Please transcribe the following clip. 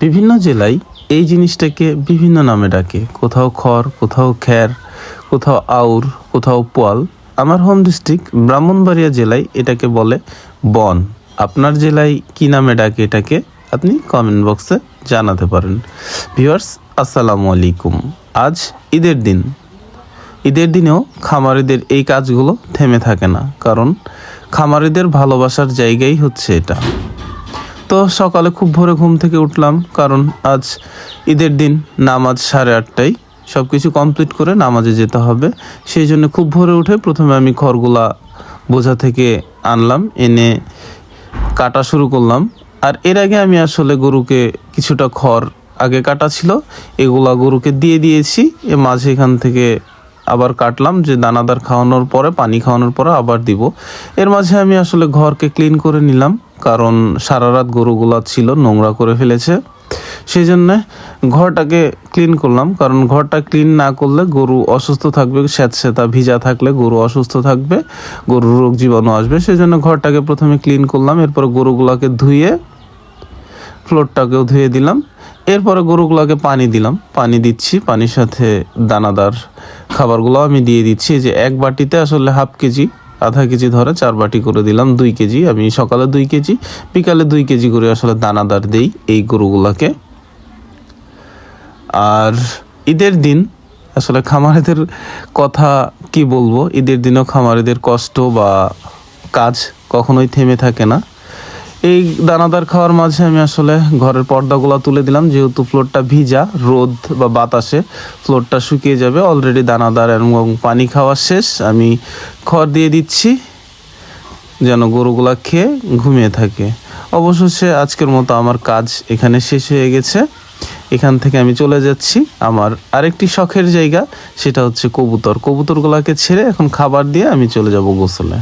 বিভিন্ন জেলায় এই জিনিসটাকে বিভিন্ন নামে ডাকে। কোথাও খড়, কোথাও খ্যার, কোথাও আউর, কোথাও পোয়াল। আমার হোম ডিস্ট্রিক্ট ব্রাহ্মণবাড়িয়া জেলায় এটাকে বলে বন। আপনার জেলায় কি নামে ডাকে এটাকে আপনি কমেন্ট বক্সে জানাতে পারেন। ভিউয়ার্স, আসসালামু আলাইকুম। আজ ঈদের দিন। ঈদের দিনেও খামারিদের এই কাজগুলো থেমে থাকে না, কারণ খামারিদের ভালোবাসার জায়গাই হচ্ছে এটা। তো সকালে খুব ভোরে ঘুম থেকে উঠলাম, কারণ আজ ঈদের দিন। নামাজ 8:30টায়, সব কিছু কমপ্লিট করে নামাজে যেতে হবে। সেই জন্য খুব ভোরে উঠে প্রথমে আমি খড়গুলা বোঝা থেকে আনলাম, এনে কাটা শুরু করলাম। আর এর আগে আমি আসলে গরুকে কিছুটা খড় আগে কাটা ছিল, এগুলা গরুকে দিয়ে দিয়েছি। মাঝে এখান থেকে আবার কাটলাম, যে দানাদার খাওয়ানোর পরে, পানি খাওয়ানোর পরে আবার দিব। এর মাঝে আমি আসলে ঘরকে ক্লিন করে নিলাম, কারণ সারা রাত গরুগুলা ছিল, নোংরা করে ফেলেছে। সেই জন্যে ঘরটাকে ক্লিন করলাম, কারণ ঘরটা ক্লিন না করলে গরু অসুস্থ থাকবে। স্যাঁতস্যাঁতা ভিজা থাকলে গরু অসুস্থ থাকবে, গরুর রোগ জীবাণু আসবে। সেই জন্য ঘরটাকে প্রথমে ক্লিন করলাম, এরপর গরুগুলাকে ধুয়ে ফ্লোরটাকেও ধুয়ে দিলাম। এরপরে গরুগুলোকে পানি দিলাম, পানি দিচ্ছি, পানির সাথে দানাদার খাবারগুলো আমি দিয়ে দিচ্ছি। যে এক বাটিতে আসলে হাফ কেজি, আধা কেজি ধরে 4 বাটি করে দিলাম, 2 কেজি। আমি সকালে 2 কেজি, বিকালে 2 কেজি করে আসলে দানাদার দেই এই গরুগুলাকে। আর ঈদের দিন আসলে খামারিদের কথা কি বলবো, ঈদের দিনও খামারিদের কষ্ট বা কাজ কখনোই থেমে থাকে না। এই দানাদার খাওয়ার মাঝে আমি আসলে ঘরের পর্দাগুলো তুলে দিলাম, যেহেতু ফ্লোরটা ভিজা, রোদ বা বাতাসে ফ্লোরটা শুকিয়ে যাবে। অলরেডি দানাদার এবং পানি খাওয়া শেষ। আমি খড় দিয়ে দিচ্ছি যেন গরুগুলা খেয়ে ঘুমিয়ে থাকে। অবশেষে আজকের মতো আমার কাজ এখানে শেষ হয়ে গেছে। এখান থেকে আমি চলে যাচ্ছি আমার আরেকটি শখের জায়গা, সেটা হচ্ছে কবুতরগুলাকে ছেড়ে এখন খাবার দিয়ে আমি চলে যাব গোসলে।